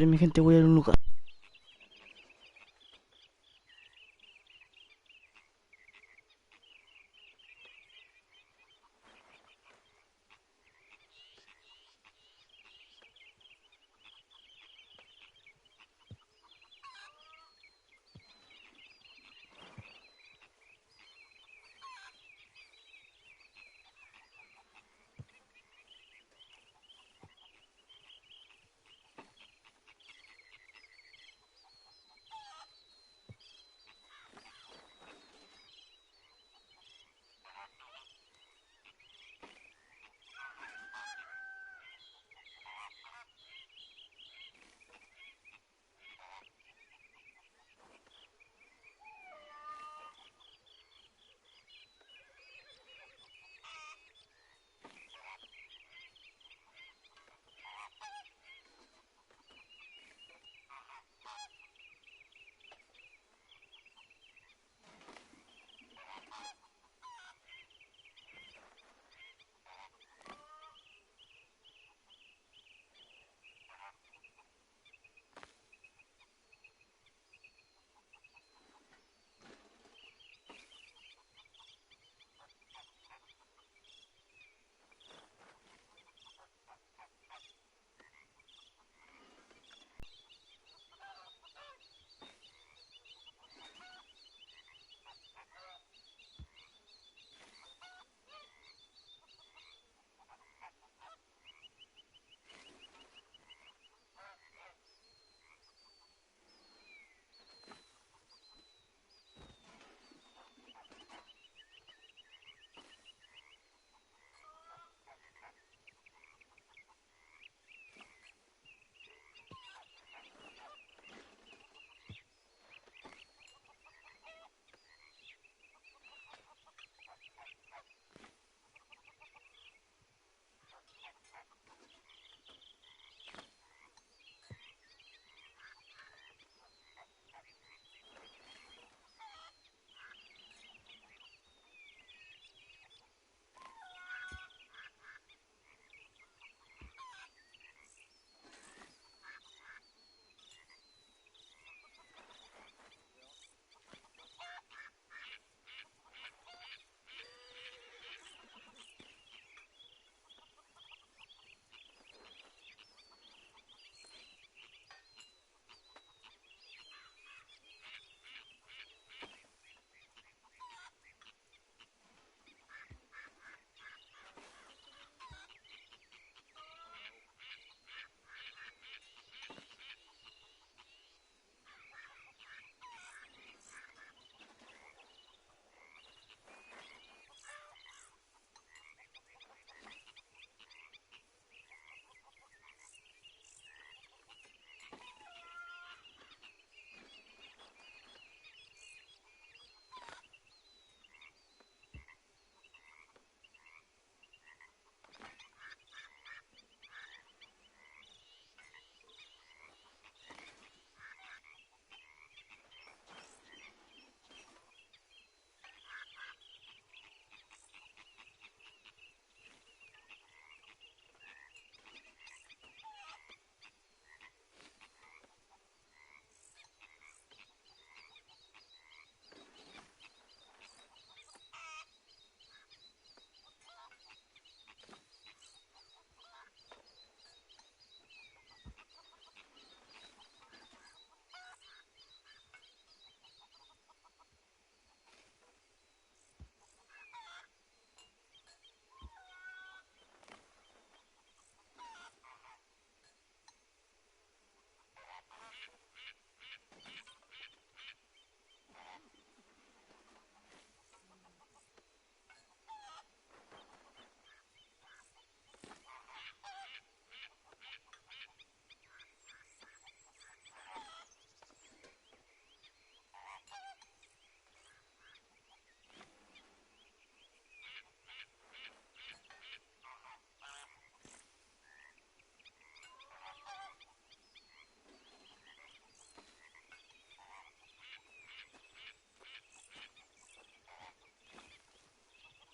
Esperen mi gente, voy a ir a un lugar.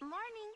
Morning.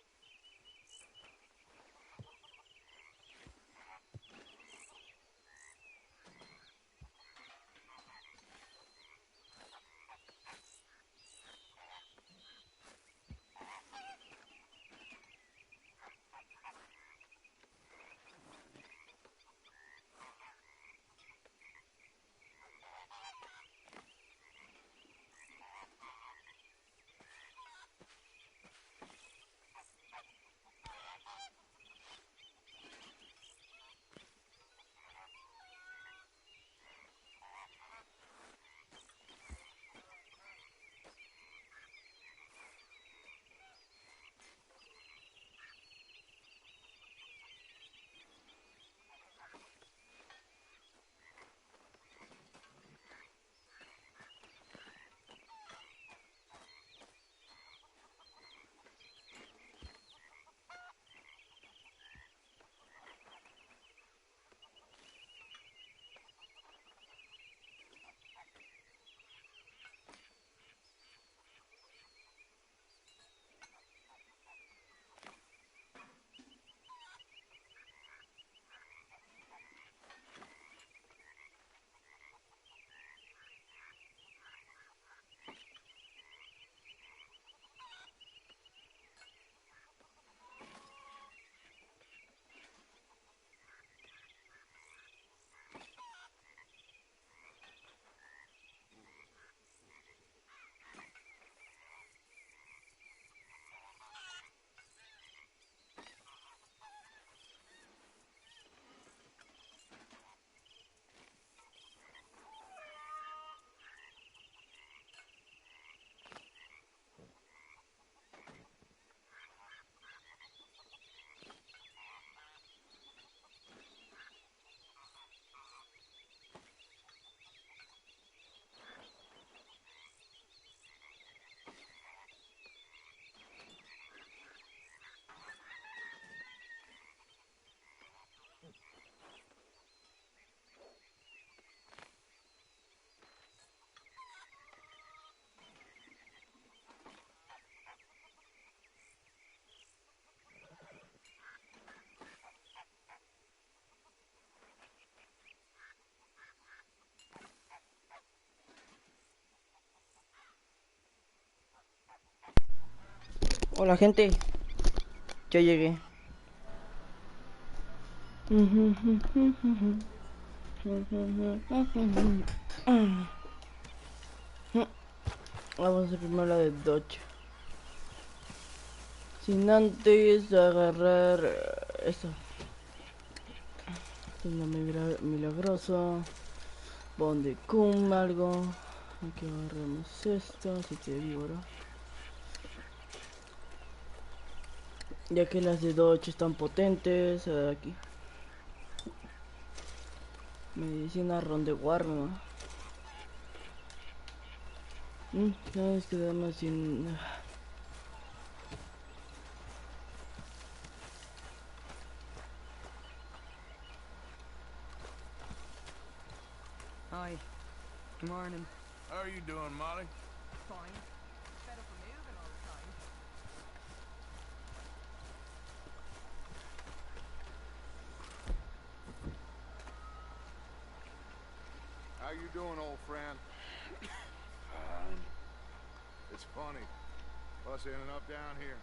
Hola gente, ya llegué. Vamos a hacer primero la de Dodge. Sin antes agarrar esto. Esto es una milagroso. Bon de cum algo. Aquí agarramos esto, así que víbora. Ya que las de Dodge están potentes, aquí. Medicina ron de guarno. No, es que quedamos sin... Hi. Good morning. How are you doing, Molly? Fine. Fed up of moving all the time. How you doing, old friend? Fine. It's funny, us ending up down here.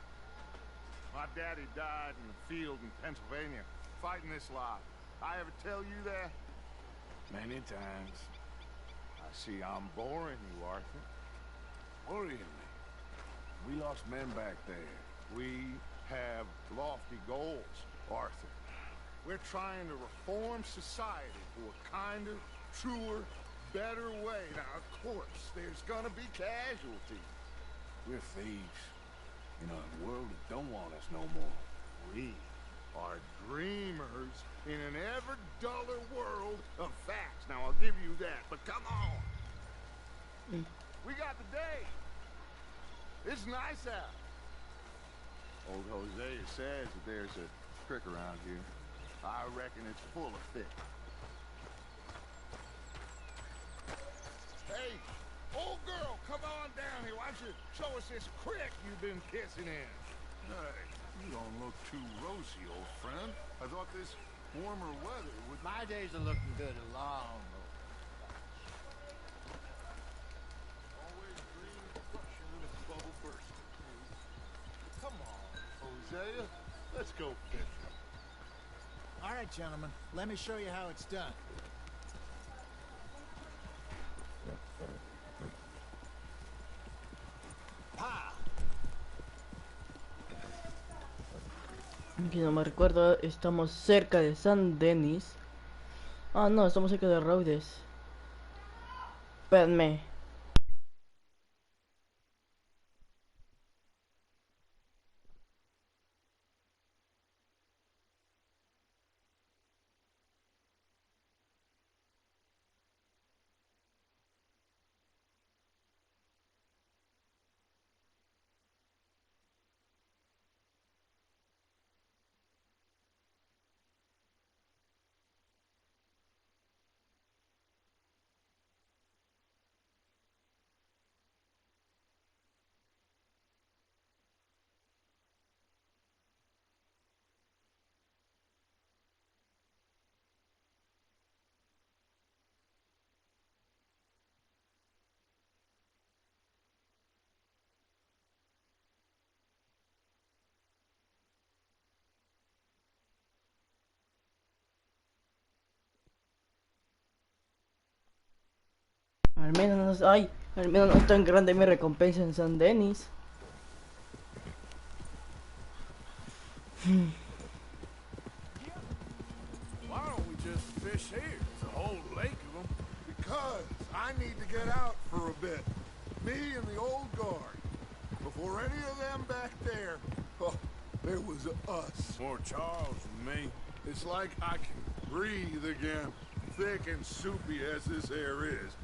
My daddy died in the field in Pennsylvania, fighting this lot. I ever tell you that? Many times. I see I'm boring you, Arthur. Worrying me. We lost men back there. We have lofty goals, Arthur. We're trying to reform society to a kinder, truer, better way. Now, of course, there's gonna be casualties. We're thieves. In a world that don't want us no more. We are dreamers in an ever duller world of facts. Now, I'll give you that, but come on. We got the day. It's nice out. Old Hosea says that there's a creek around here. I reckon it's full of fish. Hey, old girl, come on down here. Why don't you show us this creek you've been kissing in? Hey, you don't look too rosy, old friend. I thought this warmer weather would... My days are looking good along. Always dream of crushing in a bubble burst. Come on, Hosea. Let's go fishing. All right, gentlemen, let me show you how it's done. Pa! Que no me recuerdo, estamos cerca de San Denis. Ah, no, estamos cerca de Rhodes. Espérenme. Al menos no es tan grande mi recompensa en San Denis. Why don't we just fish here? There's a whole lake of them. Because I need to get out for a bit. Me and the old guard. Before any of them back there, oh, there was us. More Charles and me. It's like I can breathe again. Thick and soupy as this air is.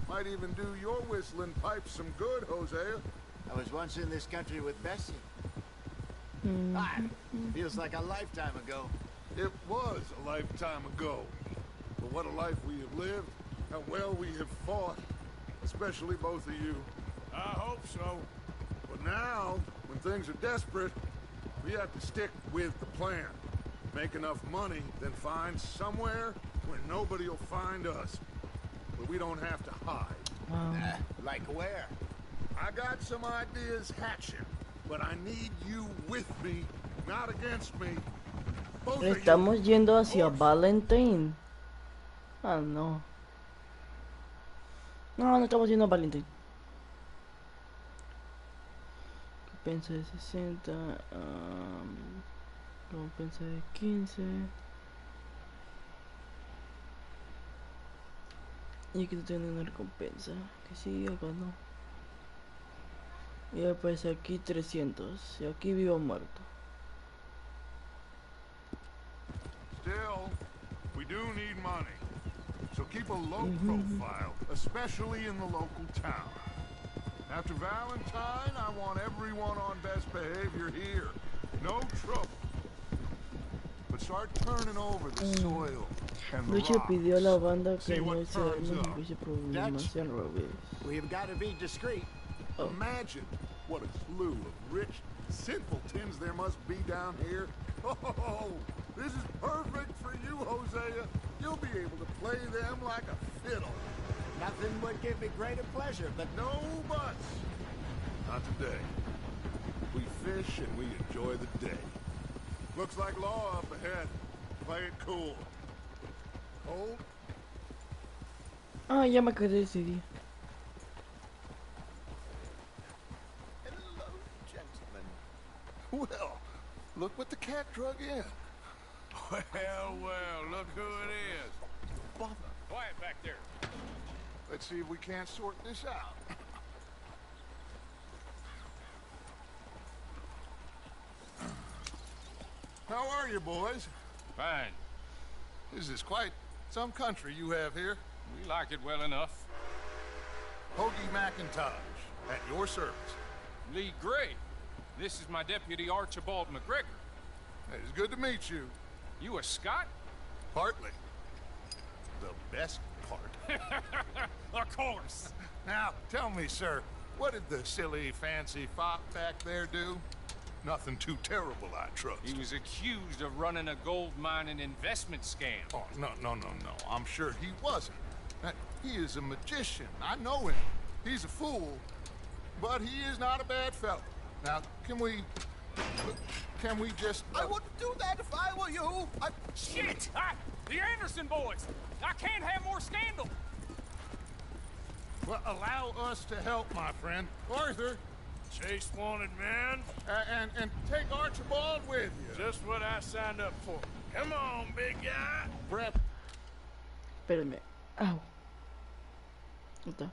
Might even do your whistling pipes some good, Hosea. I was once in this country with Bessie. Feels like a lifetime ago. It was a lifetime ago. But what a life we have lived, how well we have fought. Especially both of you. I hope so. But now, when things are desperate, we have to stick with the plan. Make enough money, then find somewhere where nobody will find us. Where we don't have to hide. Like where? I got some ideas hatching. but I need you with me, not against me. Both of you. Estamos yendo hacia Valentine. Ah, no. No, no estamos yendo a Valentine. Recompensa de 60. Recompensa de 15. Y aquí tiene una recompensa. Que sí, acá no. Y después aquí 300. Y aquí vivo muerto. Still, we do need money. So keep a low profile, especially in the local town. After Valentine, I want everyone on best behavior here. No trouble. But start turning over the soil and the Lucho pidió a la rocks. banda See que no what turns hiciéramos up. hubiese problemas en revés. We've got to be discreet. Imagine what a slew of rich simpletons there must be down here. Oh, this is perfect for you, Hosea. You'll be able to play them like a fiddle. Nothing would give me greater pleasure, but No buts. Not today. We fish and we enjoy the day. Looks like law up ahead. Play it cool. Hold. Ah, ya me acordé de ese día. Hello, gentlemen. Well, look what the cat drug in. Well, look who it is. Bother. Quiet back there. Let's see if we can't sort this out. How are you, boys? Fine. This is quite some country you have here. We like it well enough. Hoagie McIntosh, at your service. Lee Gray. This is my deputy Archibald McGregor. It's good to meet you. You a Scot? Partly. The best part. Of course. Now, tell me, sir, what did the silly, fancy fop back there do? Nothing too terrible, I trust. He was accused of running a gold mining investment scam. Oh, no. I'm sure he wasn't. He is a magician. I know him. He's a fool, but he is not a bad fellow. Now, can we just... I wouldn't do that if I were you. Shit! The Anderson boys! I can't have more scandal! Well, allow us to help, my friend. Arthur, Chase wanted man. and take Archibald with you. Just what I signed up for. Come on, big guy. Prep. Espérenme. Au. Puta.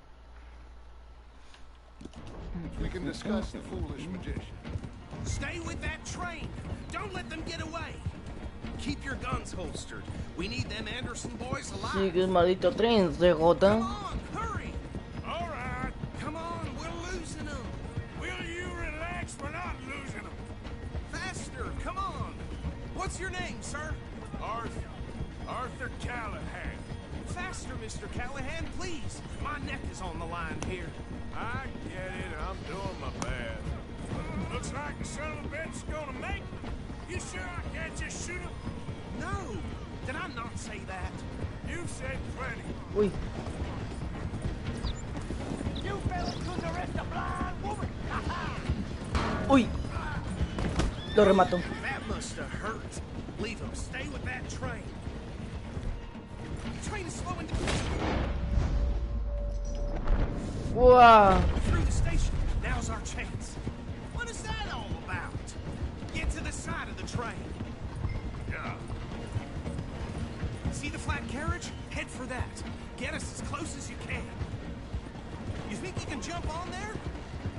We can discuss the foolish magician. Stay with that train. Don't let them get away. Keep your guns holstered. We need them Anderson boys alive. Sigue el maldito tren, Come CJ. on, hurry. All right. Come on, we're losing them. Will you relax? We're not losing them. Faster, come on. What's your name, sir? Arthur Callahan. Faster, Mr. Callahan, please. My neck is on the line here. I get it. I'm doing my best. Looks like the son of a bitch's gonna make it. You sure I can't just shoot him? No, did I not say that? You said plenty. Uy. You fellas couldn't arrest a blind woman. Uy. Lo remato. That must have hurt. Leave them. Stay with that train. The train is slowing down. Wow. Through the station. Now's our chance. What is that all about? Get to the side of the train. Yeah. See the flat carriage? Head for that. Get us as close as you can. You think you can jump on there?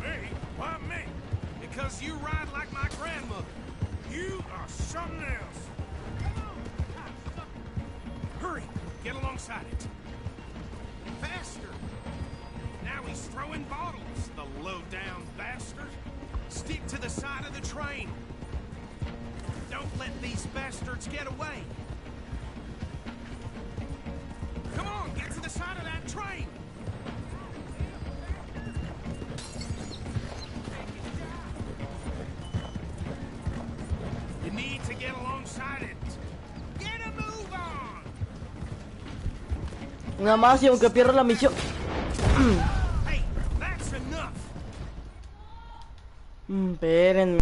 Me? Why me? Because you ride like my grandmother. You are something else. Hurry, get alongside it. Faster. Now he's throwing bottles, the low-down bastard. Stick to the side of the train. Don't let these bastards get away. Come on, get to the side of that train. You need to get alongside it. Get a move on. Nada más y aunque pierda la misión. Hey, that's enough. Espérenme.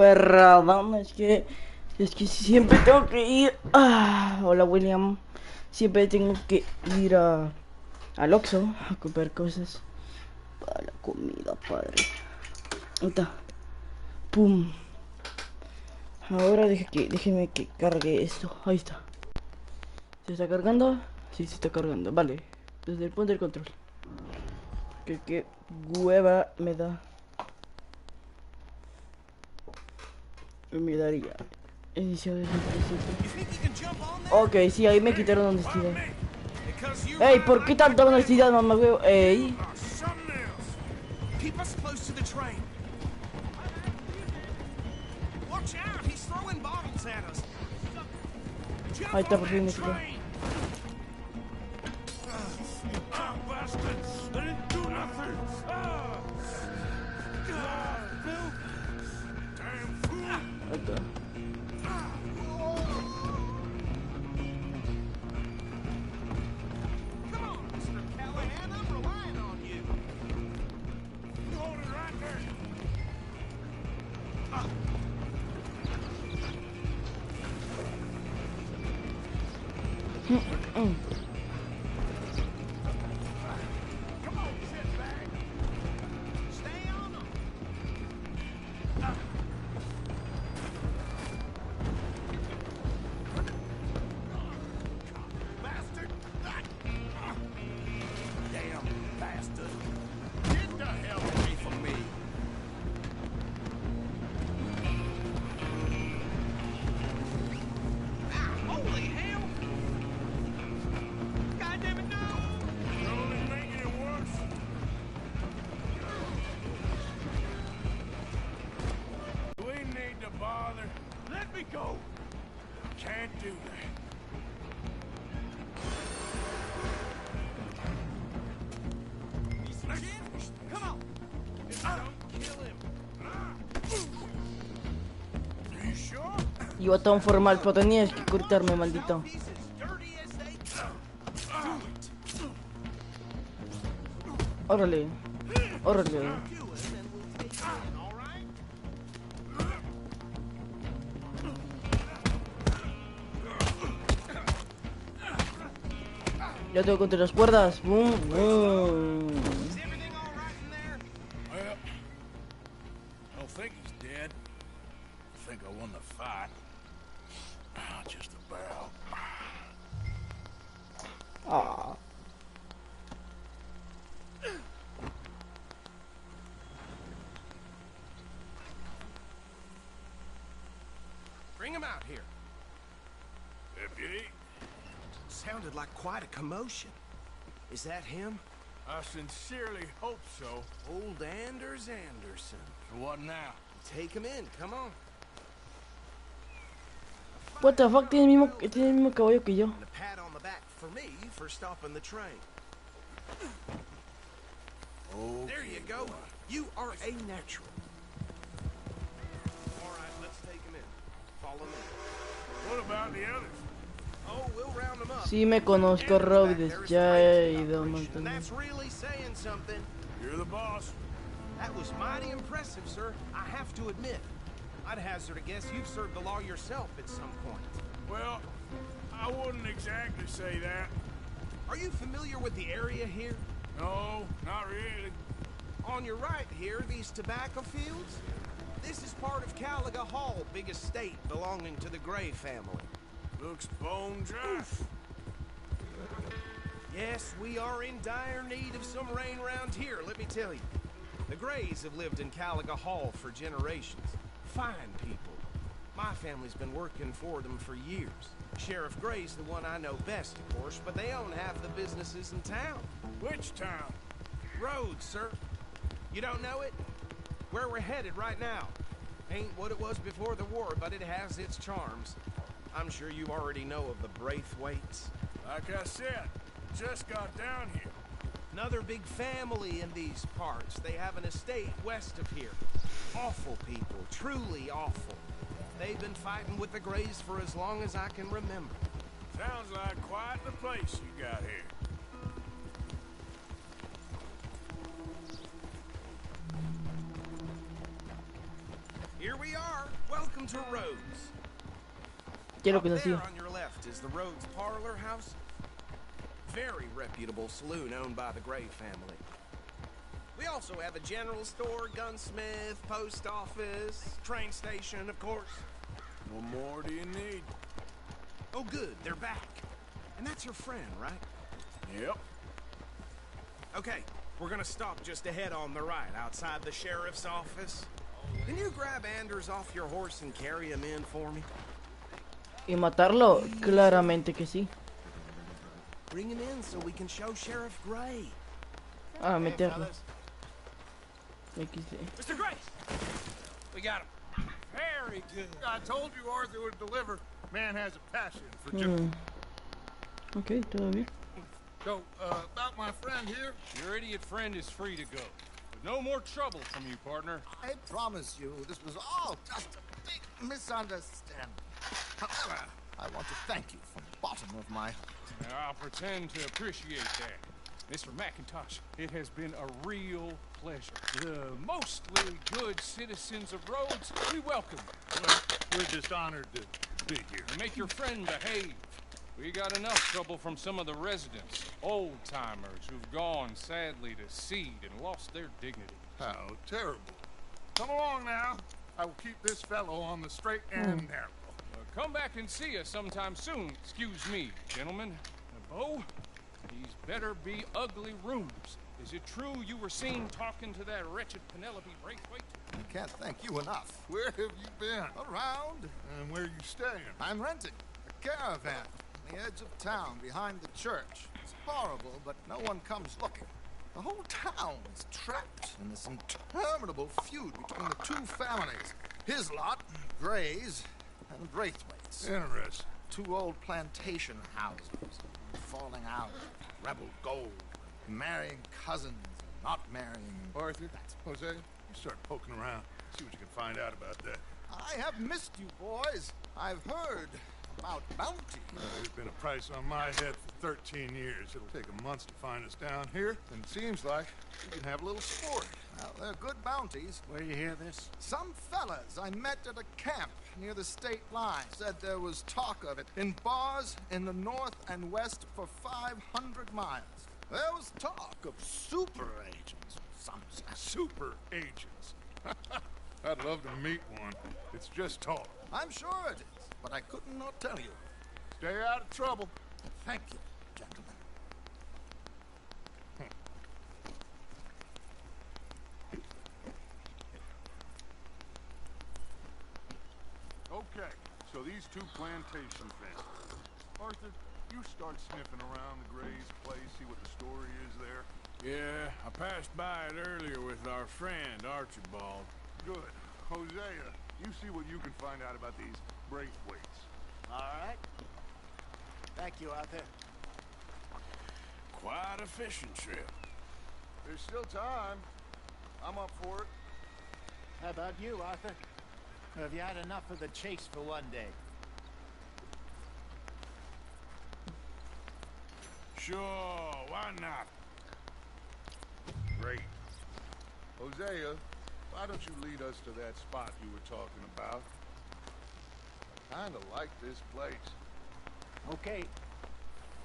perdón, es que siempre tengo que ir. Hola William. Siempre tengo que ir al Oxxo a comprar cosas para la comida, padre. Ahí está. Pum. Ahora déjeme que cargue esto. Ahí está. ¿Se está cargando? Sí, se está cargando. Vale. Desde el punto del control. Que hueva me da. Me daría. Edición de 100%. Ok, sí, ahí me quitaron honestidad. Ey, ¿por qué tanta honestidad, mamá huevo? Ey. Keep us close to the train. Watch out, he's throwing bottles at us. Ahí está, por fin me quitó. Ahí está. Come on, Mr. Callahan, I'm relying on you. Hold it right there. Come on, sit back. Stay on them. Bastard! Damn bastard! Get the hell away from me! Holy hell! God damn it, no! You're only making it worse. We need to bother. Let me go. Can't do that. He's finished. Come on. Don't kill him. You sure? Iba tan formal, pero tenías que cortarme, maldito. He's as dirty as they come. Órale. Órale. Do it, and we'll take it in, all right? Ya tengo contra las cuerdas. Boom, boom. Is everything all right in there? Well, I don't think he's dead. I think I won the fight. Just about. Ah. Bring him out here. Deputy, Sounded like quite a commotion. Is that him? I sincerely hope so. Old Anders Anderson. So what now? Take him in, come on. What the fuck, tiene el mismo caballo que yo. And a pat on the back for me for stopping the train. Oh, There you go. You are a natural. All right, let's take him in. Follow me. what about the others? Oh, we'll round them up. Sí me conozco, Robides. Ya he ido a un montón. And that's really saying something. You're the boss. That was mighty impressive, sir. I have to admit. I'd hazard a guess you've served the law yourself at some point. Well, I wouldn't exactly say that. Are you familiar with the area here? No, not really. On your right here, these tobacco fields? This is part of Caliga Hall, big estate belonging to the Gray family. Looks bone dry. Yes, we are in dire need of some rain around here, let me tell you. The Grays have lived in Caliga Hall for generations. Fine people. My family's been working for them for years. Sheriff Gray's the one I know best, of course, but they own half the businesses in town. Which town? Rhodes, sir. You don't know it? Where we're headed right now. Ain't what it was before the war, but it has its charms. I'm sure you already know of the Braithwaites. Like I said, just got down here. Another big family in these parts. They have an estate west of here. Awful people, truly awful. They've been fighting with the Grays for as long as I can remember. Sounds like quite the place you got here. Here we are. into Rhodes. ¿Qué es lo Up que se there hacía? on your left is the Rhodes Parlor House. Very reputable saloon owned by the Gray family. We also have a general store, gunsmith, post office, train station, of course. What more do you need? Oh, good, they're back. And that's your friend, right? Yep. Okay, we're gonna stop just ahead on the right, outside the sheriff's office. Can you grab Anders off your horse and carry him in for me? ¿Y matarlo? Claramente que sí. Bring him in so we can show Sheriff Gray. Ah, Hey, meterlo. fellas. XD. Mr. Gray! We got him. Very good. I told you Arthur would deliver. Man has a passion for Jim. Ok, todo bien. So, about my friend here, Your idiot friend is free to go. But no more trouble from you, partner. I promise you, this was all just a big misunderstanding. However, I want to thank you from the bottom of my heart. Now, I'll pretend to appreciate that. Mr. McIntosh, it has been a real pleasure. The mostly good citizens of Rhodes, we welcome you. well, we're just honored to be here. And make your friend behave. We got enough trouble from some of the residents, old-timers who've gone sadly to seed and lost their dignity. How terrible. Come along now. I will keep this fellow on the straight and narrow. Come back and see us sometime soon. Excuse me, gentlemen. Bo, these better be ugly rooms. Is it true you were seen talking to that wretched Penelope Braithwaite? I can't thank you enough. Where have you been? Around, And where you staying? I'm renting a caravan on the edge of town behind the church. It's horrible, but no one comes looking. The whole town is trapped in this interminable feud between the two families. His lot, Gray's, and Braithwaite's. Interesting. Two old plantation houses, falling out, rebel gold, marrying cousins, not marrying. Arthur, Jose, you start poking around. See what you can find out about that. I have missed you, boys. I've heard about bounty. There's been a price on my head for 13 years. It'll take a month to find us down here, and it seems like we can have a little sport. Well, they're good bounties. Where you hear this? Some fellas I met at a camp near the state line said there was talk of it in bars in the north and west for 500 miles. There was talk of super agents, some said. Super agents. I'd love to meet one. It's just talk. I'm sure it is, but I couldn't not tell you. Stay out of trouble. Thank you, gentlemen. Okay, so these two plantation families. Arthur, you start sniffing around the Gray's place, see what the story is there. Yeah, I passed by it earlier with our friend, Archibald. Good. Hosea, you see what you can find out about these Braithwaites. All right. Thank you, Arthur. Quite a fishing trip. There's still time. I'm up for it. How about you, Arthur? Have you had enough of the chase for one day? Sure, why not? Great. Hosea, why don't you lead us to that spot you were talking about? I kinda like this place. Okay.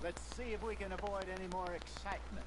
Let's see if we can avoid any more excitement.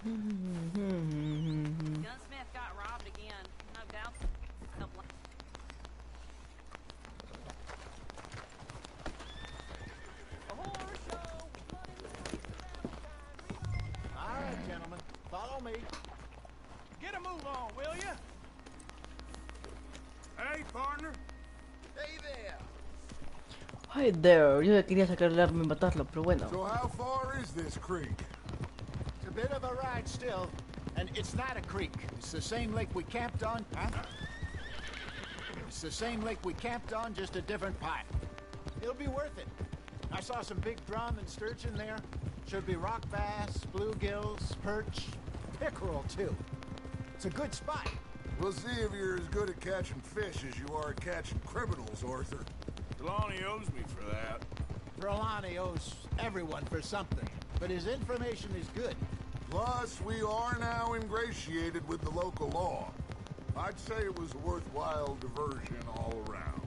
Gunsmith got robbed again. No doubt. A horror show. Blood in the streets of Valentine. All right, gentlemen, follow me. Get a move on, will you? Hey, partner. Hey there. Hi there. Yo quería sacar el arma y matarlo, pero bueno. So how far is this creek? It's a bit of a ride still, and it's not a creek. It's the same lake we camped on, huh? It's the same lake we camped on, just a different pipe. It'll be worth it. I saw some big drum and sturgeon there. Should be rock bass, bluegills, perch, pickerel too. It's a good spot. We'll see if you're as good at catching fish as you are at catching criminals, Arthur. Trelawney owes me for that. Trelawney owes everyone for something, but his information is good. Plus, we are now ingratiated with the local law. I'd say it was a worthwhile diversion all around.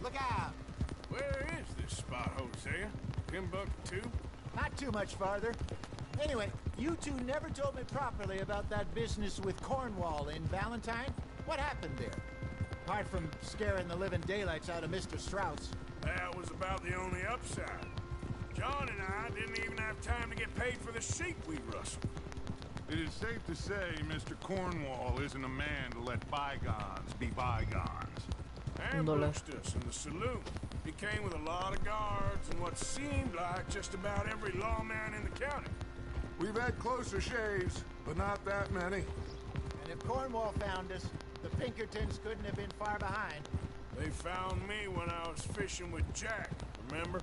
Look out! Where is this spot, Hosea? Timbuktu? Not too much farther. Anyway, you two never told me properly about that business with Cornwall in Valentine. What happened there? Apart from scaring the living daylights out of Mr. Strauss. That was about the only upside. John and I didn't even have time to get paid for the sheep we rustled. It is safe to say Mr. Cornwall isn't a man to let bygones be bygones. Ambushed us in the saloon. He came with a lot of guards and what seemed like just about every lawman in the county. We've had closer shaves, but not that many. And if Cornwall found us, the Pinkertons couldn't have been far behind. They found me when I was fishing with Jack, remember?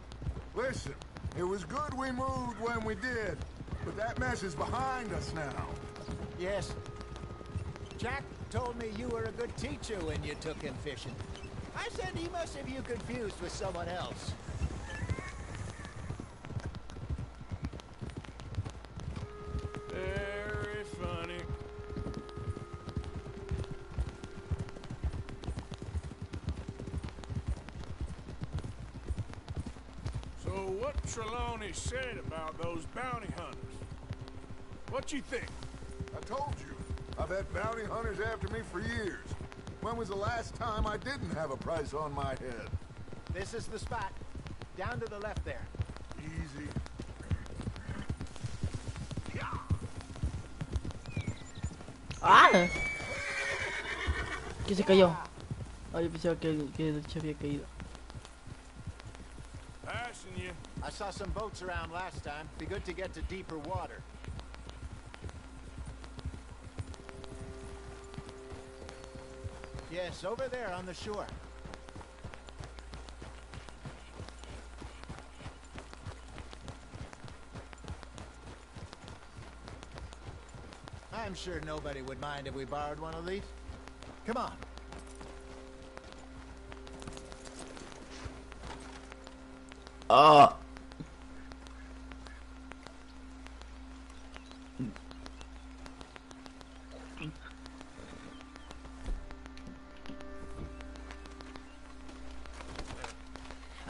Listen, it was good we moved when we did, but that mess is behind us now. Yes. Jack told me you were a good teacher when you took him fishing. I said he must have you confused with someone else. Very funny. So what Trelawney said about those bounty hunters? What you think? I told you, I've had bounty hunters after me for years. When was the last time I didn't have a price on my head? This is the spot. Down to the left there. Easy. ¡Ah! ¿Qué se cayó? Ay, yo pensaba que se había caído. Passing you. I saw some boats around last time. Be good to get to deeper water. Yes, over there on the shore. I'm sure nobody would mind if we borrowed one of these. Come on. ¡Ah!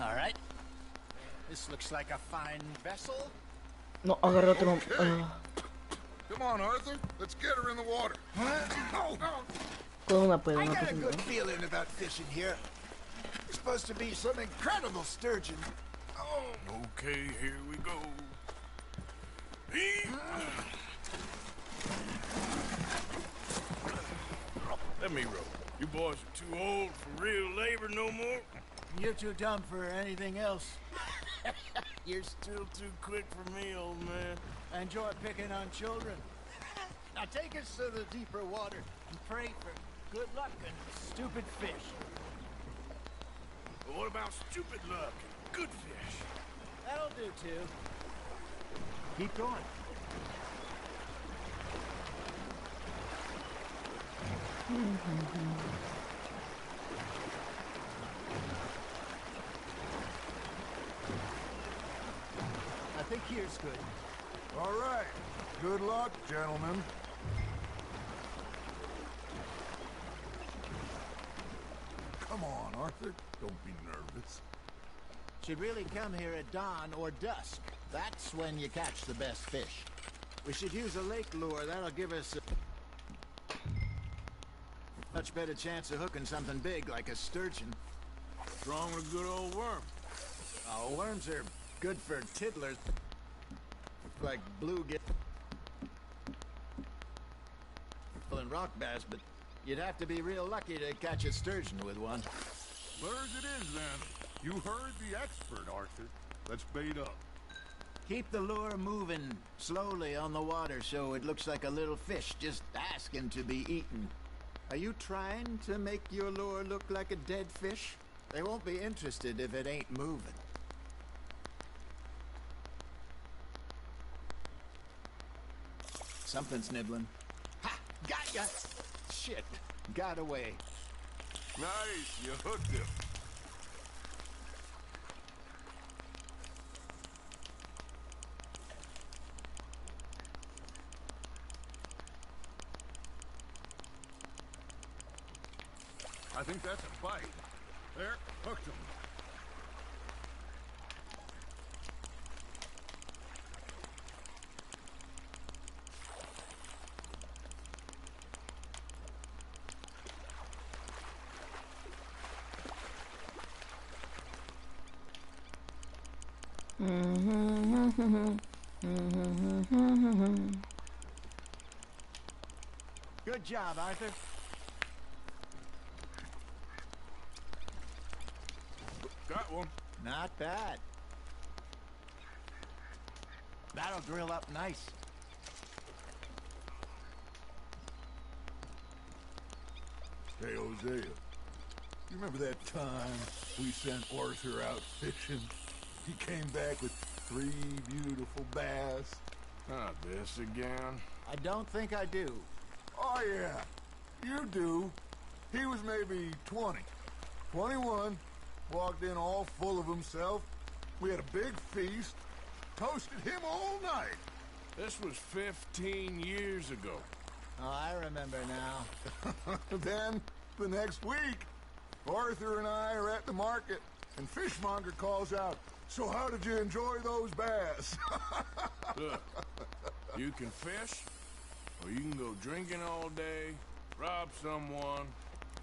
All right. This looks like a fine vessel. No, agarré otro. Come on, Arthur. Let's get her in the water. Con una puedo, I no got pasa a nada. good feeling about fishing here. It's supposed to be some incredible sturgeon. Oh, Okay, here we go. Let me row. You boys are too old for real labor no more. you're too dumb for anything else. You're still too quick for me, old man. I enjoy picking on children. Now take us to the deeper water and pray for good luck and stupid fish. But what about stupid luck and good fish? That'll do too. Keep going. I think here's good. All right. Good luck, gentlemen. Come on, Arthur. Don't be nervous. Should really come here at dawn or dusk. That's when you catch the best fish. We should use a lake lure. That'll give us a much better chance of hooking something big like a sturgeon. Strong with a good old worm. Oh, worms are good for tiddlers. Like bluegill and rock bass, but you'd have to be real lucky to catch a sturgeon with one. Lures it is, then. You heard the expert, Arthur. Let's bait up. Keep the lure moving slowly on the water so it looks like a little fish just asking to be eaten. Are you trying to make your lure look like a dead fish? They won't be interested if it ain't moving. Something's nibbling. Ha! Got ya! Shit! Got away. Nice, you hooked him. I think that's a bite. There, hooked him. Good job, Arthur. Got one. Not bad. That'll grill up nice. Hey, Hosea. You remember that time we sent Arthur out fishing? He came back with 3 beautiful bass. Not this again. I don't think I do. Oh, yeah. You do. He was maybe 20. 21. Walked in all full of himself. We had a big feast. Toasted him all night. This was 15 years ago. Oh, I remember now. Then, the next week, Arthur and I are at the market, and Fishmonger calls out, "So how did you enjoy those bass?" Look, you can fish, or you can go drinking all day, rob someone,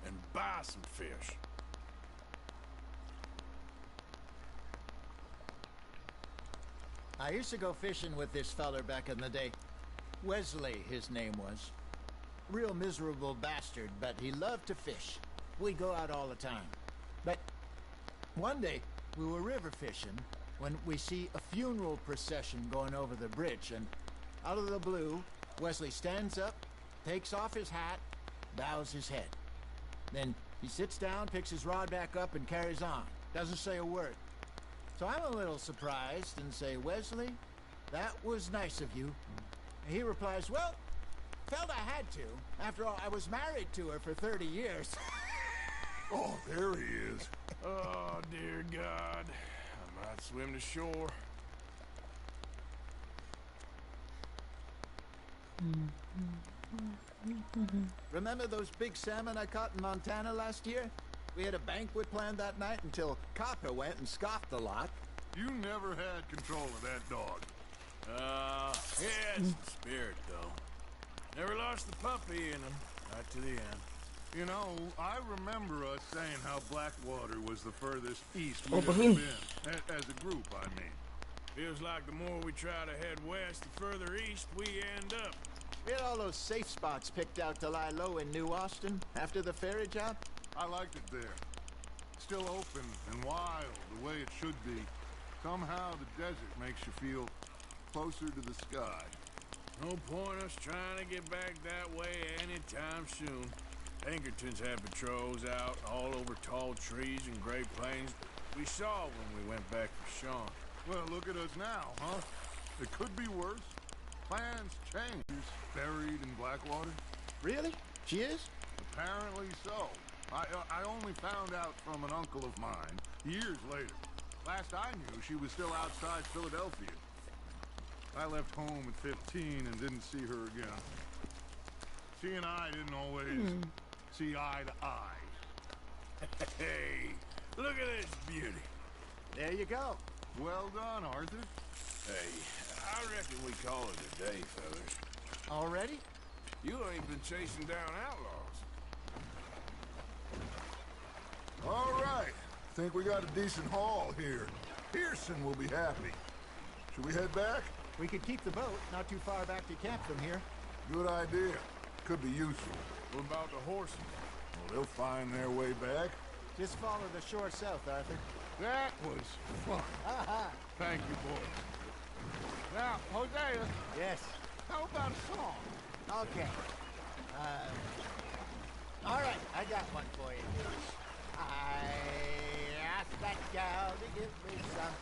and buy some fish. I used to go fishing with this feller back in the day. Wesley, his name was. Real miserable bastard, but he loved to fish. We'd go out all the time. But one day, we were river fishing when we see a funeral procession going over the bridge, and out of the blue, Wesley stands up, takes off his hat, bows his head. Then he sits down, picks his rod back up, and carries on. Doesn't say a word. So I'm a little surprised and say, "Wesley, that was nice of you." And he replies, "Well, felt I had to. After all, I was married to her for 30 years. Oh, there he is. Oh, dear God. I might swim to shore. Remember those big salmon I caught in Montana last year? We had a banquet planned that night until Copper went and scoffed a lot. You never had control of that dog. He had some spirit, though. Never lost the puppy in him, right to the end. You know, I remember us saying how Blackwater was the furthest east Oh, we'd but ever him. been. As a group, I mean. Feels like the more we try to head west, the further east we end up. We had all those safe spots picked out to lie low in New Austin after the ferry job. I liked it there. Still open and wild, the way it should be. Somehow the desert makes you feel closer to the sky. No point us trying to get back that way anytime soon. Pinkertons had patrols out all over tall trees and Great Plains. We saw when we went back for Sean. Well, look at us now, huh? It could be worse. Plans change. Buried in Blackwater? Really? She is? Apparently so. I only found out from an uncle of mine years later. Last I knew, she was still outside Philadelphia. I left home at 15 and didn't see her again. She and I didn't always see eye to eye. Hey, look at this beauty. There you go. Well done, Arthur. Hey, I reckon we call it a day, fellas. Already? You ain't been chasing down outlaws. All right. Think we got a decent haul here. Pearson will be happy. Should we head back? We could keep the boat not too far back to camp from here. Good idea. Could be useful. What about the horses? Well, they'll find their way back. Just follow the shore south, Arthur. That was fun. Thank you, boys. Now, Hosea, Yes. how about a song? Okay. All right, I got one for you. I asked that gal to give me some.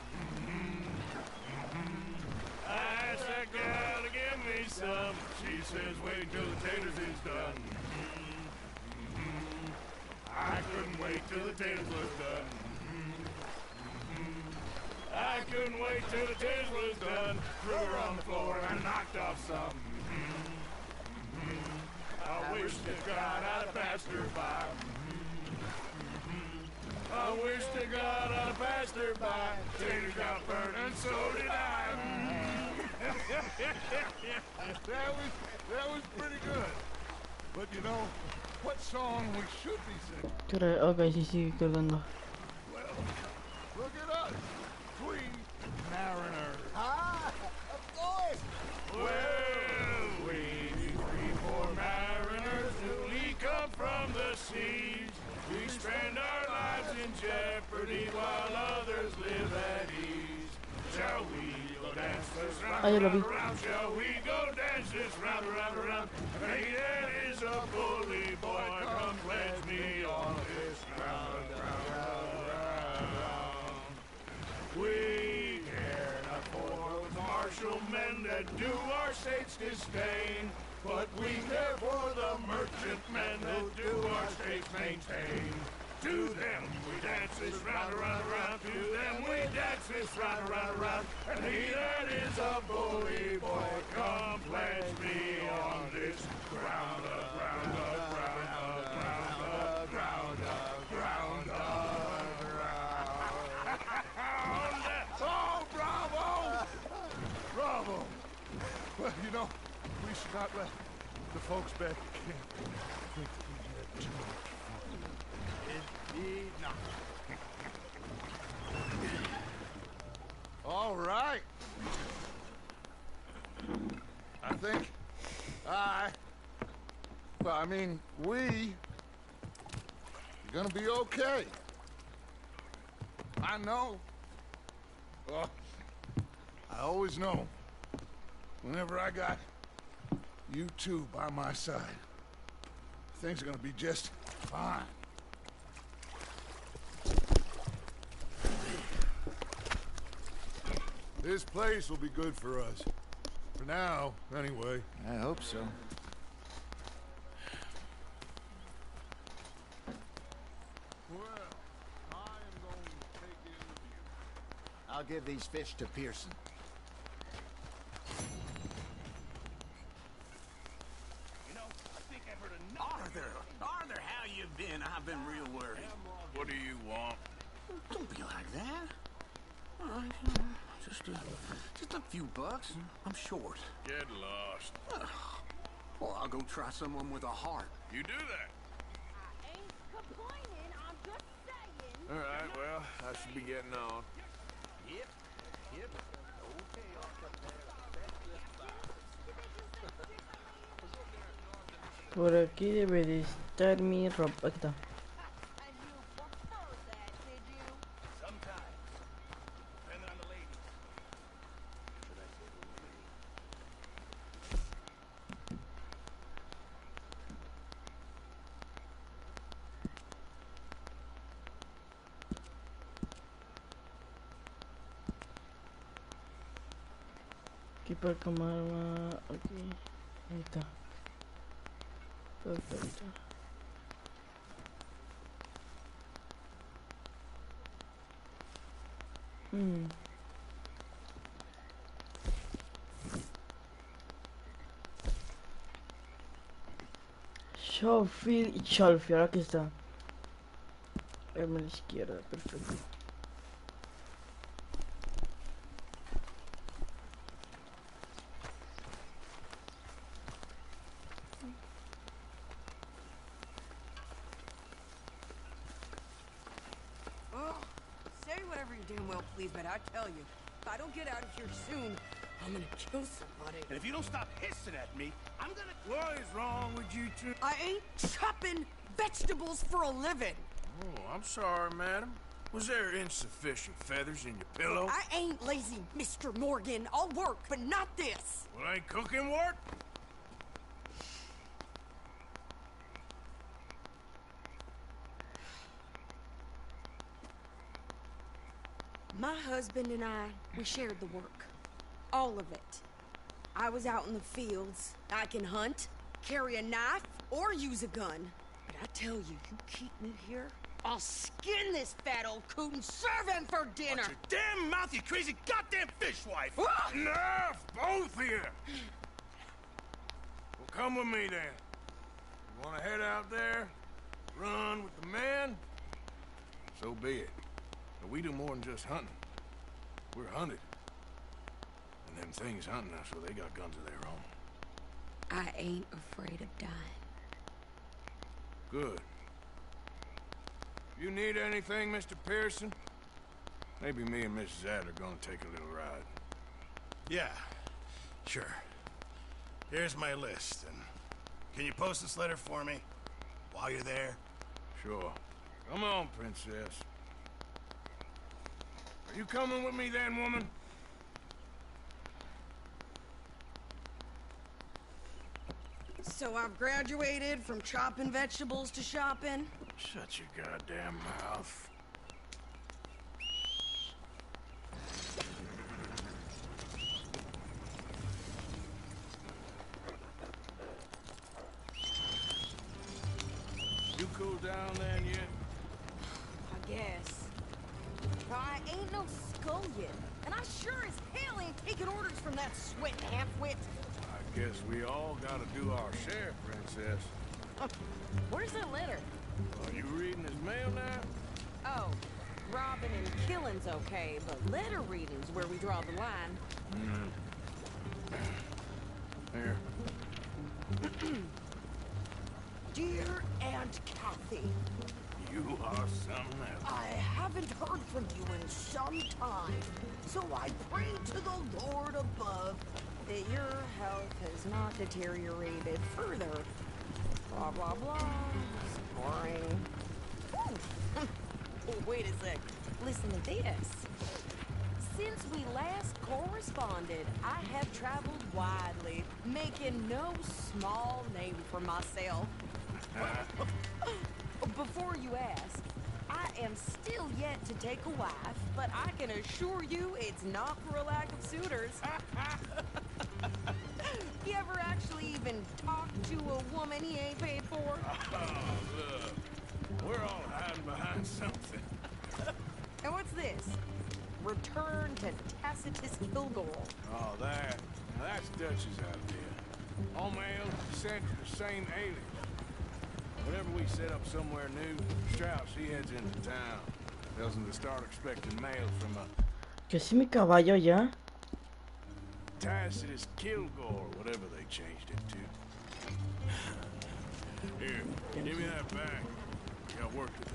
I asked that gal to give me some. She says, wait till the taters is done. I couldn't wait till the taters was done. I couldn't wait till the taters was done. Threw her on the floor and I knocked off some. I wish to God I'd passed her by. I wish to God I'd passed her by. Taters got burned and so did I. That was pretty good. But you know, what song we should be singing? Caray, ok, sí, sigue cargando. Well, look at us. Three mariners. Ah, of course. Well, we three poor mariners newly come from the seas. We spend our lives in jeopardy while others live at ease. Shall we go dance this round, Ah, ya lo vi. round, round? Shall we go dance this round, round, round? Hey, that is a bully boy. Come pledge me on this round, round, round, round. We care not for the martial men that do our state's disdain, but we care for the merchant men that do our state's maintain. To them we dance this round, round, round. To them we dance this round, round, round. And he that is a bully boy, come pledge me on this ground, ground, ground, ground, ground, ground, ground. Oh, bravo! Bravo! Well, you know, we should not let the folks back at camp think that we had too much fun. Indeed not. All right. I think we are gonna be okay. I know. Well, I always know. Whenever I got you two by my side, things are gonna be just fine. This place will be good for us. For now, anyway. I hope so. Well, I am going to take in the view. I'll give these fish to Pearson. You know, I think I've heard enough. Arthur, how you been? I've been real worried. What do you want? Don't be like that. All right, just a few bucks. I'm short. Get lost. Well, I'll go try someone with a heart. You do that. I ain't complaining, I'm just saying. All right, well, I should be getting on. Yep. Okay, I'll cut Por aquí debe de estar mi ropa. Aquí está. And you prefer that, did you? Sometimes. Depending on the lady. Aquí para cámara. Aquí. Ahí está. Perfecto. Schofield y Schofield, aquí está. A la izquierda, perfecto. damn well please, but I tell you, if I don't get out of here soon, I'm gonna kill somebody. And if you don't stop hissing at me, I'm gonna... What is wrong with you two? I ain't chopping vegetables for a living. Oh, I'm sorry, madam. Was there insufficient feathers in your pillow? I ain't lazy, Mr. Morgan. I'll work, but not this. Well, ain't cooking work? My husband and I, we shared the work. All of it. I was out in the fields. I can hunt, carry a knife, or use a gun. But I tell you, you keep me here, I'll skin this fat old coot and serve him for dinner. Watch your damn mouth, you crazy goddamn fishwife! Ah! Enough, both of you! Well, come with me then. You wanna head out there, run with the men? So be it. But we do more than just hunting. We're hunted. And them things hunting us, well, they got guns of their own. I ain't afraid of dying. Good. You need anything, Mr. Pearson? Maybe me and Mrs. Adler are gonna take a little ride. Yeah, sure. Here's my list, and can you post this letter for me while you're there? Sure. Come on, princess. Are you coming with me then, woman? So I've graduated from chopping vegetables to shopping. Shut your goddamn mouth. You cooled down then yet? I guess. I ain't no scullion, and I sure as hell ain't taking orders from that sweating half-wit. I guess we all gotta do our share, princess. Where's that letter? Are you reading his mail now? Oh, robbing and killing's okay, but letter reading's where we draw the line. Here. Dear Aunt Kathy, You are something else. I haven't heard from you in some time, so I pray to the Lord above that your health has not deteriorated further. Blah, blah, blah. Boring. Ooh. Oh, wait a sec. Listen to this. Since we last corresponded, I have traveled widely, making no small name for myself. Before you ask, I am still yet to take a wife, but I can assure you it's not for a lack of suitors. You ever actually even talk to a woman he ain't paid for? Oh, look. We're all hiding behind something. And what's this? Return to Tacitus Kilgore. Oh, that. Now that's Dutch's idea. All mail sent to the same alien. Whenever we set up somewhere new, Strauss, he heads into town. Tells him to start expecting mail from a... Que si mi caballo ya. Tacitus Kilgore, whatever they changed it to. Here, give me that back. Got work to do.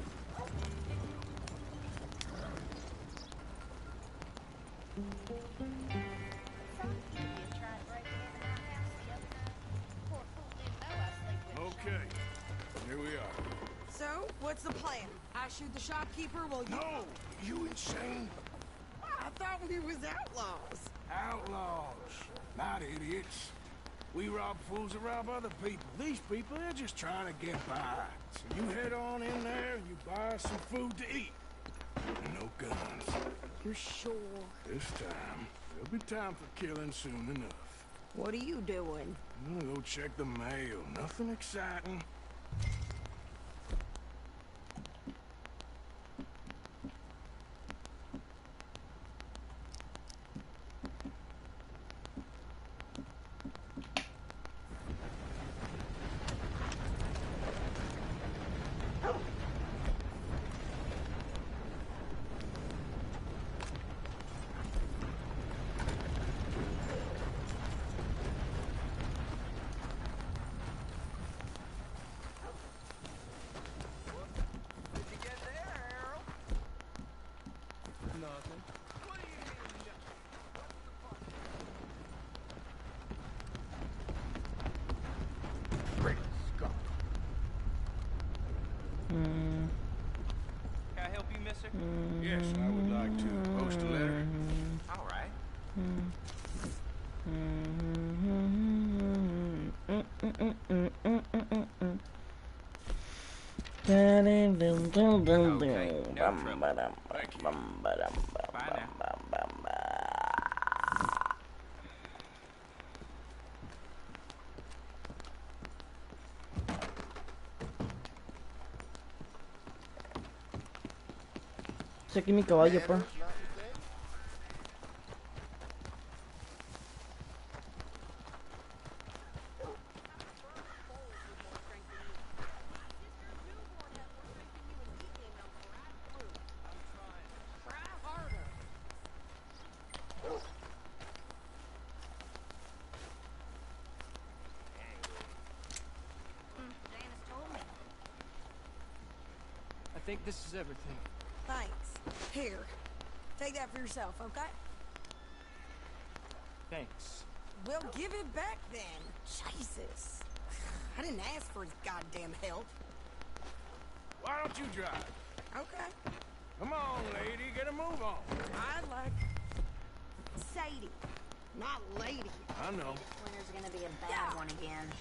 Okay, here we are. So, what's the plan? I shoot the shopkeeper while you... No! You insane? I thought we was outlaws. Outlaws, not idiots. We rob fools that rob other people. These people, they're just trying to get by. So you head on in there and you buy some food to eat. And no guns. You're sure? This time, there'll be time for killing soon enough. What are you doing? I'm gonna go check the mail. Nothing exciting. Can I help you, mister? Yes, I would like to post a letter. All right. Saqué mi caballo, pa. I think this is everything. Thanks. Here, take that for yourself, okay? Thanks. Well, give it back then. Jesus. I didn't ask for his goddamn help. Why don't you drive? Okay. Come on, lady, get a move on. I like Sadie, not lady. I know. Winter's gonna be a bad one again.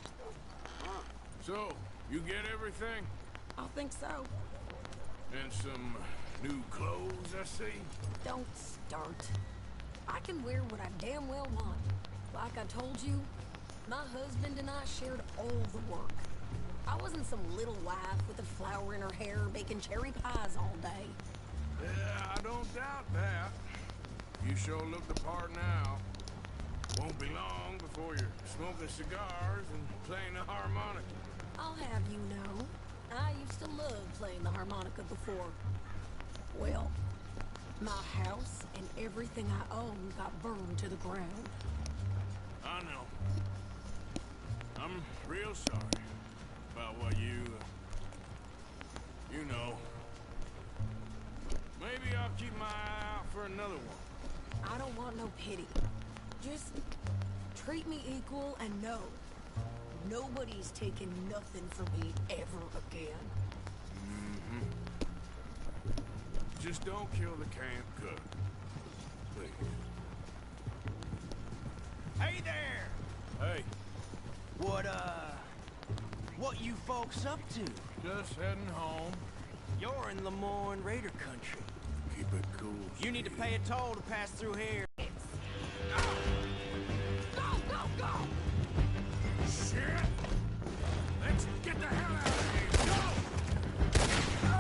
So, you get everything? I think so. And some new clothes, I see? Don't start. I can wear what I damn well want. Like I told you, my husband and I shared all the work. I wasn't some little wife with a flower in her hair baking cherry pies all day. Yeah, I don't doubt that. You sure look the part now. Won't be long before you're smoking cigars and playing the harmonica. I'll have you know, I used to love playing the harmonica before. Well, my house and everything I own got burned to the ground. I know. I'm real sorry about what you know. Maybe I'll keep my eye out for another one. I don't want no pity. Just treat me equal and know nobody's taking nothing from me ever again. Just don't kill the camp cook. Please. Hey there! Hey, What you folks up to? just heading home. You're in Lemoyne Raider country. Keep it cool. You need to pay a toll to pass through here. Go, go, go! Shit! Let's get the hell out of here! Go!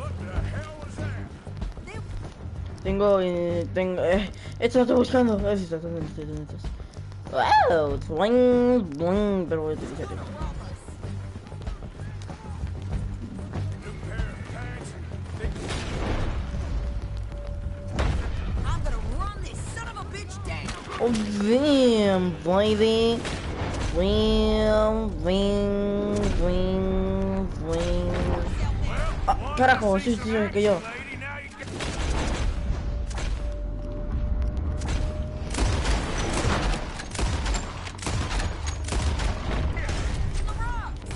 What the hell was that? Tengo, esto lo estoy buscando. A ver si está, ¿dónde estás? Wow, boing, boing, pero voy a utilizar esto. New pair of pants. I'm gonna run this son of a bitch down! Oh, damn, baby. Wing, wing, wing, wing. Ah, carajo, sí, que yo. Lady, now you get...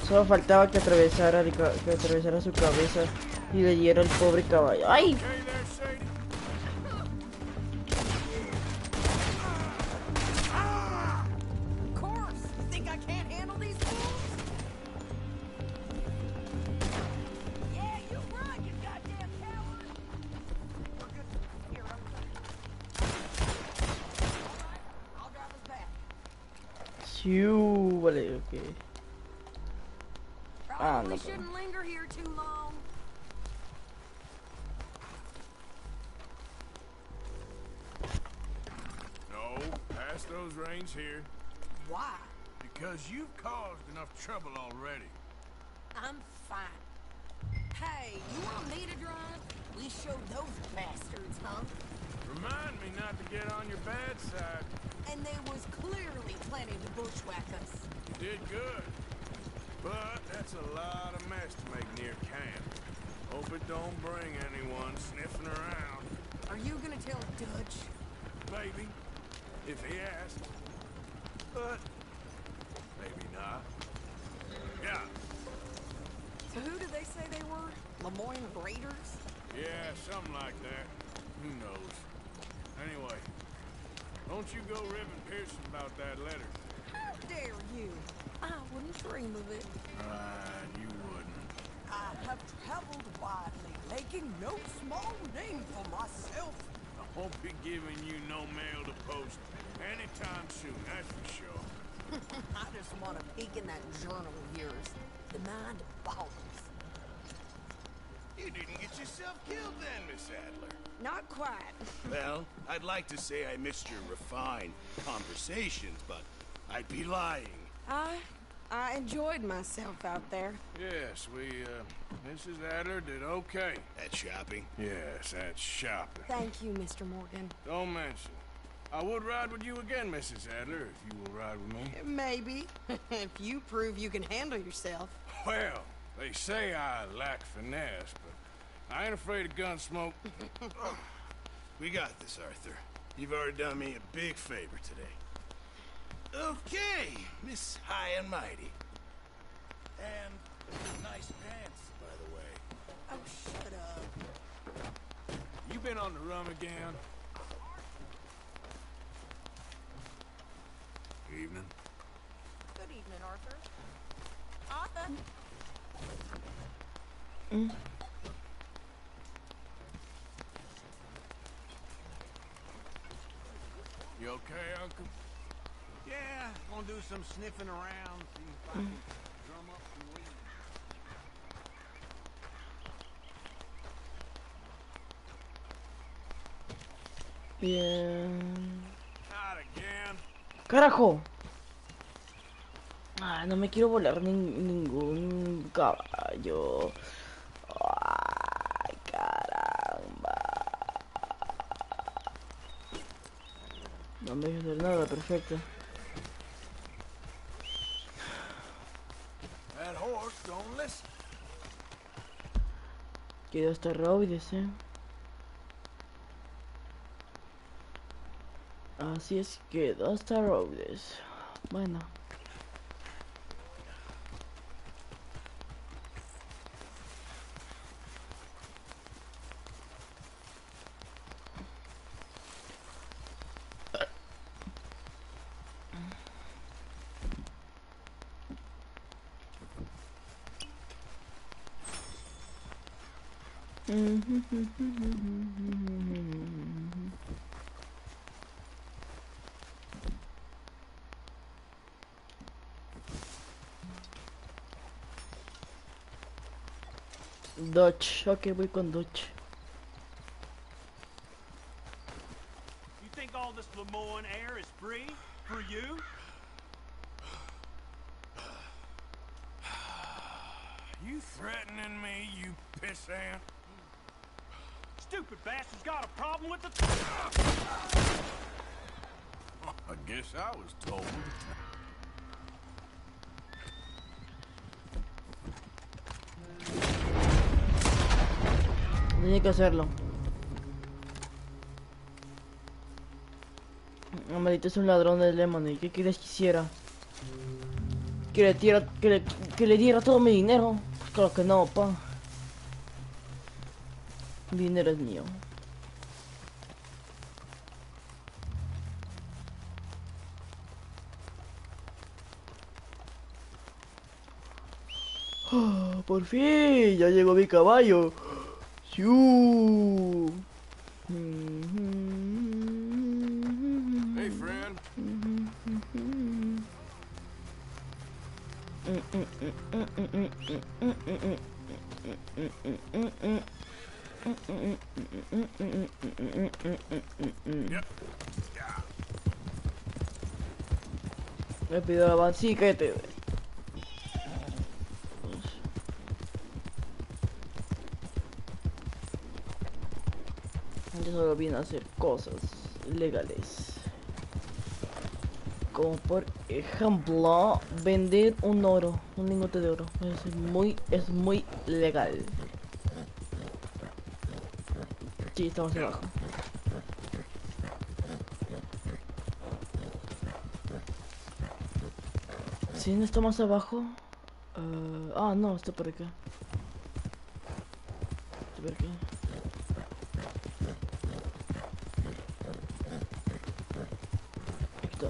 Solo faltaba que atravesara, que atravesara su cabeza y le diera el pobre caballo. ¡Ay! Okay there, Sadie? Of course! You think I can't handle these fools? Yeah, you run, you goddamn coward! We're good. Here, Alright, I'll drive us back. Siu, vale, ok. Probably no, shouldn't linger here too long. No, pass those reins here. Why? Because you've caused enough trouble already. I'm fine. Hey, you want me to drive? We showed those bastards, huh? Remind me not to get on your bad side. And they was clearly planning to bushwhack us. You did good. But that's a lot of mess to make near camp. Hope it don't bring anyone sniffing around. Are you gonna tell Dutch? Maybe, if he asks. But maybe not. Yeah. So who do Lemoyne Raiders? Yeah, something like that. Who knows? Anyway, don't you go ribbing Pearson about that letter. How dare you? I wouldn't dream of it. Right, you wouldn't. I have traveled widely, making no small name for myself. I won't be giving you no mail to post anytime soon, that's for sure. I just want to peek in that journal of yours. The mind boggles. You didn't get yourself killed then, Miss Adler. Not quite. Well, I'd like to say I missed your refined conversations, but I'd be lying. I enjoyed myself out there. Yes, Mrs. Adler did okay. At shopping? Yes, that's shopping. Thank you, Mr. Morgan. Don't mention. I would ride with you again, Mrs. Adler, if you will ride with me. Maybe. If you prove you can handle yourself. Well, they say I lack finesse, but I ain't afraid of gun smoke. We got this, Arthur. You've already done me a big favor today. Okay, Miss High and Mighty. And nice pants, by the way. Oh, shut up. You been on the run again? Evening. Good evening, Arthur. Arthur. You okay, Uncle? Yeah, gonna do some sniffing around, see if I can drum up some weed. Bien. Not again. ¡Carajo! Ah, no me quiero volar ningún caballo. Ay, caramba. No me dejes hacer nada, perfecto. That horse don't listen. Quedó hasta Rhodes, Así es, quedó hasta Rhodes. Bueno. Dodge, ok, voy con Dodge. You think all this Lemoyne air is free for you? You threatening me, you pissant? Stupid bastard's got a problem with the... I guess I was told. Tenía que hacerlo. No, maldito es un ladrón de Lemony. ¿Qué quieres que hiciera? Que le diera todo mi dinero. Claro que no, pa. Mi dinero es mío. Oh, por fin, ya llegó mi caballo. ¡Siu! Hey, friend. Yep. Me pido avancíquete. Yo solo vine a hacer cosas legales. Como por ejemplo vender un oro, un lingote de oro. Es muy legal. Sí, estamos abajo. ¿Sí no está más abajo? No, está por acá. A ver qué. Aquí está.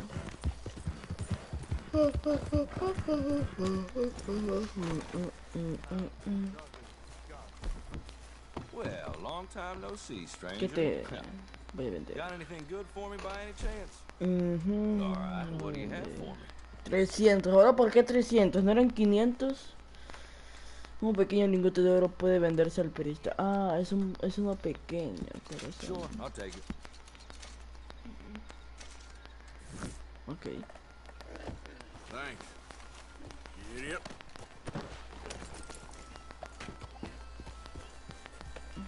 Well, long time no see, stranger. ¿Qué te voy a vender? Got anything good for me by any chance? Mhm. All right, what do you have for me? 300. Ahora, ¿por qué 300? ¿No eran 500? Un pequeño lingote de oro puede venderse al perista. Ah, es uno pequeño, corazón. Sure, I'll take it. Ok. Thanks. You idiot.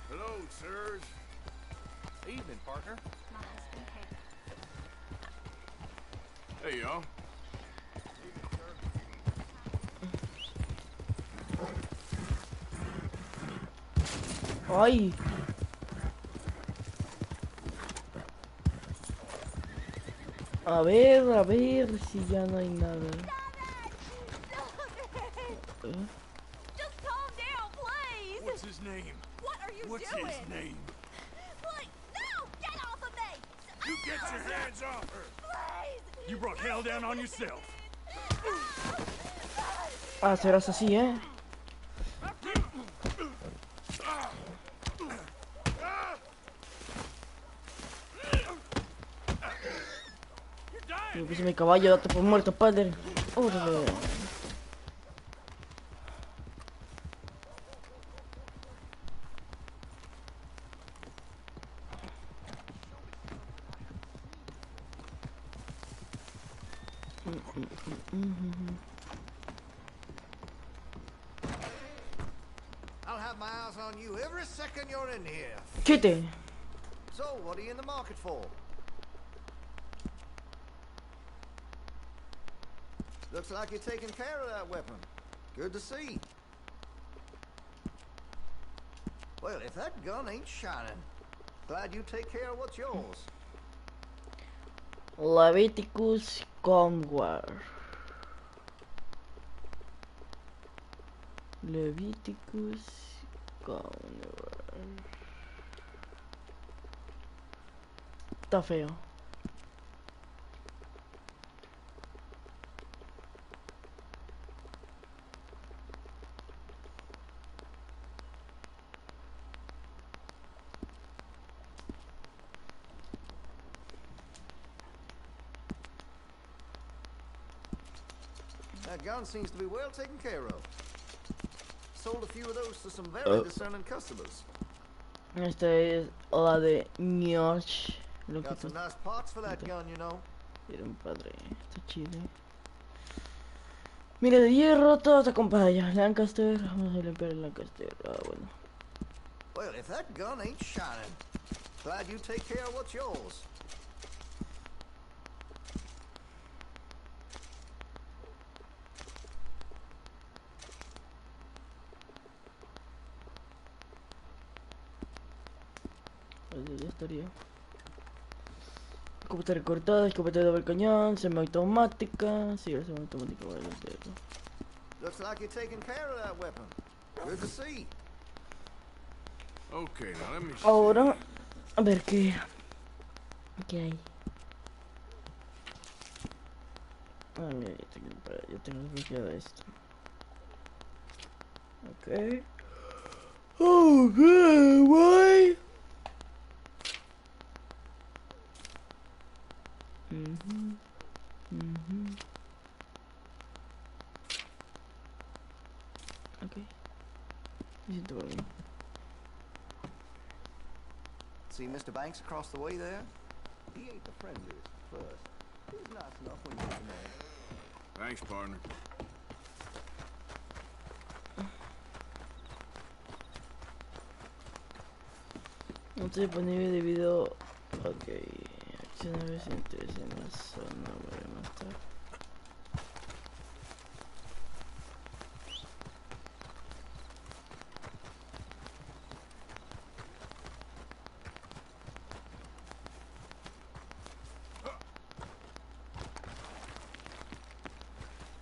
Hello, sirs. Evening, partner. There you go. ¡Ay! A ver si ya no hay nada. Just calm down, please. What's his name? What are you What's doing? his name? Please, no! Get off of me! You get your hands off her! Please! You brought hell down on yourself. Ah, serás así, ¿eh? Me puse mi caballo, date por muerto, padre. Órale. I'll have my eyes on you every second you're in here. Chite. So, what are you in the market for? Looks like you're taking care of that weapon. Good to see. Well, if that gun ain't shining, glad you take care of what's yours. Leviticus Conwar. Leviticus Conwar. Está feo. That gun seems to be well taken care of. Sold a few of those to some very discerning customers. Esta es la de Nyosh. Got some nice parts for that gun, you know. Era un padre. Está chido. Mira, de hierro, todo se acompaña. Lancaster. Vamos a limpiar el Lancaster. Ah, bueno. Well, if that gun ain't shining, glad you take care of what's yours. Ya estaría. Escopeta recortada, escopeta de doble cañón, semiautomática. Sí, la semiautomática voy a hacerlo. Looks like you're taking care of that weapon. Good to see. Okay, now let me see. Ahora, a ver qué hay. Ah, mira, ya tengo desbloqueado esto. Ok. Ok, guay. Ok. Me siento bien. See Mr. Banks across the way there? He ain't the friendliest at first. He's nice enough when you get to know him. Thanks, partner. No estoy disponible debido. Ok. Acciones interés en la zona. Voy a matar.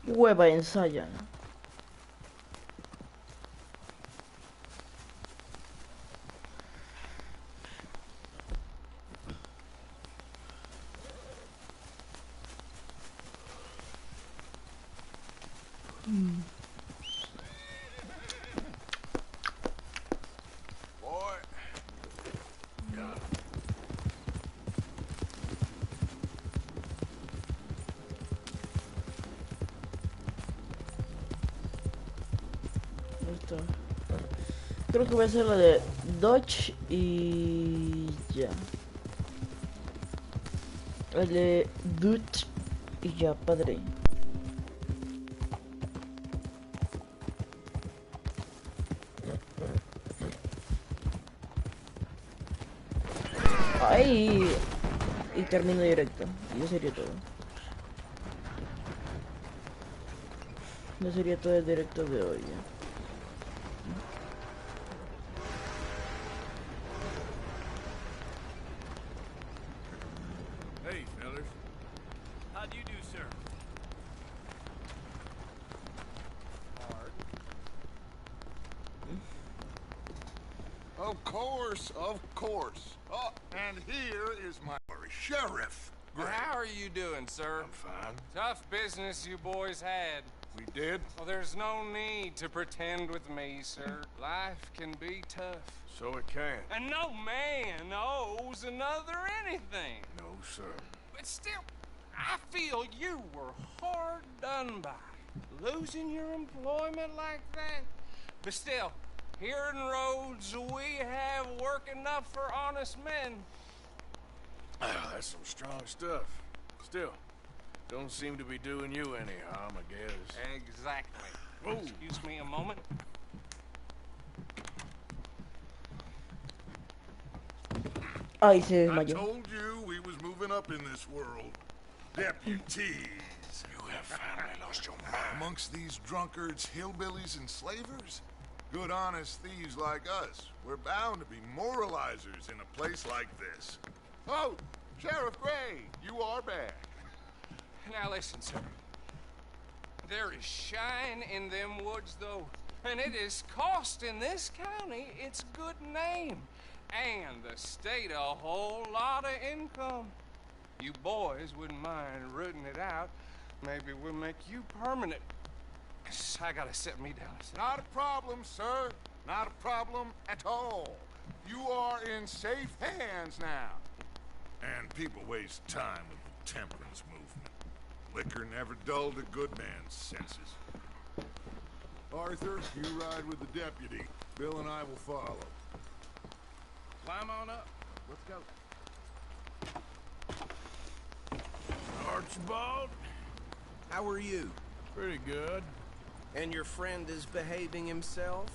Hueva ensaya. Esto. Creo que voy a hacer la de Dodge y ya. La de Dodge y ya, padre. Ay, y termino directo. Y eso sería todo. No sería todo el directo de hoy. ¿Ya? Hey, fellas. How do you do, sir? Of course, of course. Oh, and here is my sheriff. Great. How are you doing, sir? I'm fine. Tough business you boys had. We did? Well, there's no need to pretend with me, sir. Life can be tough. So it can. And no man owes another anything. No, sir. But still, I feel you were hard done by. Losing your employment like that. But still, here in Rhodes, we have work enough for honest men. Ah, that's some strong stuff. Still, don't seem to be doing you any harm, I guess. Exactly. Whoa. Excuse me a moment. Ay, se I desmayó. told you we was moving up in this world. Deputies. You have finally lost your mind. Amongst these drunkards, hillbillies, and slavers? Good honest thieves like us. We're bound to be moralizers in a place like this. Oh, Sheriff Gray, you are back. Now listen, sir. There is shine in them woods, though, and it is costing this county its good name, and the state a whole lot of income. You boys wouldn't mind rooting it out. Maybe we'll make you permanent. I gotta sit me down. Not a problem, sir. Not a problem at all. You are in safe hands now. And people waste time with the temperance movement. Liquor never dulled a good man's senses. Arthur, you ride with the deputy. Bill and I will follow. Climb on up. Let's go. Archibald? How are you? Pretty good. And your friend is behaving himself?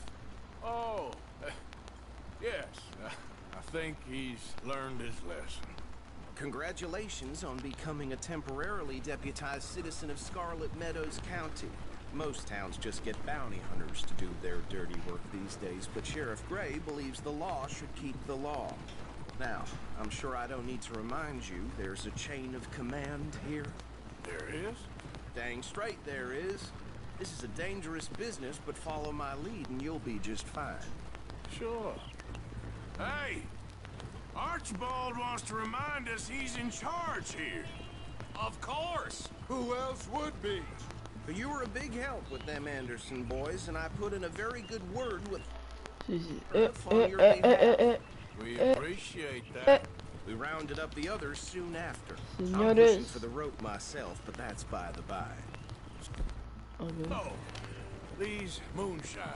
Oh, yes. I think he's learned his lesson. Congratulations on becoming a temporarily deputized citizen of Scarlet Meadows County. Most towns just get bounty hunters to do their dirty work these days, but Sheriff Gray believes the law should keep the law. Now, I'm sure I don't need to remind you, there's a chain of command here. There is? Dang straight there is. This is a dangerous business, but follow my lead and you'll be just fine. Sure. Hey! Archibald wants to remind us he's in charge here. Of course! Who else would be? You were a big help with them Anderson boys, and I put in a very good word with... Sí, sí. on your behalf. We appreciate that. We rounded up the others soon after. I'm Señores. pushing for the rope myself, but that's by the by. Okay. Oh, these moonshiners.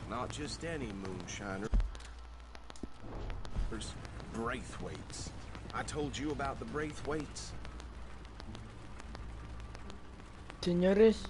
Not just any moonshiner. There's Braithwaites. I told you about the Braithwaites. Señores,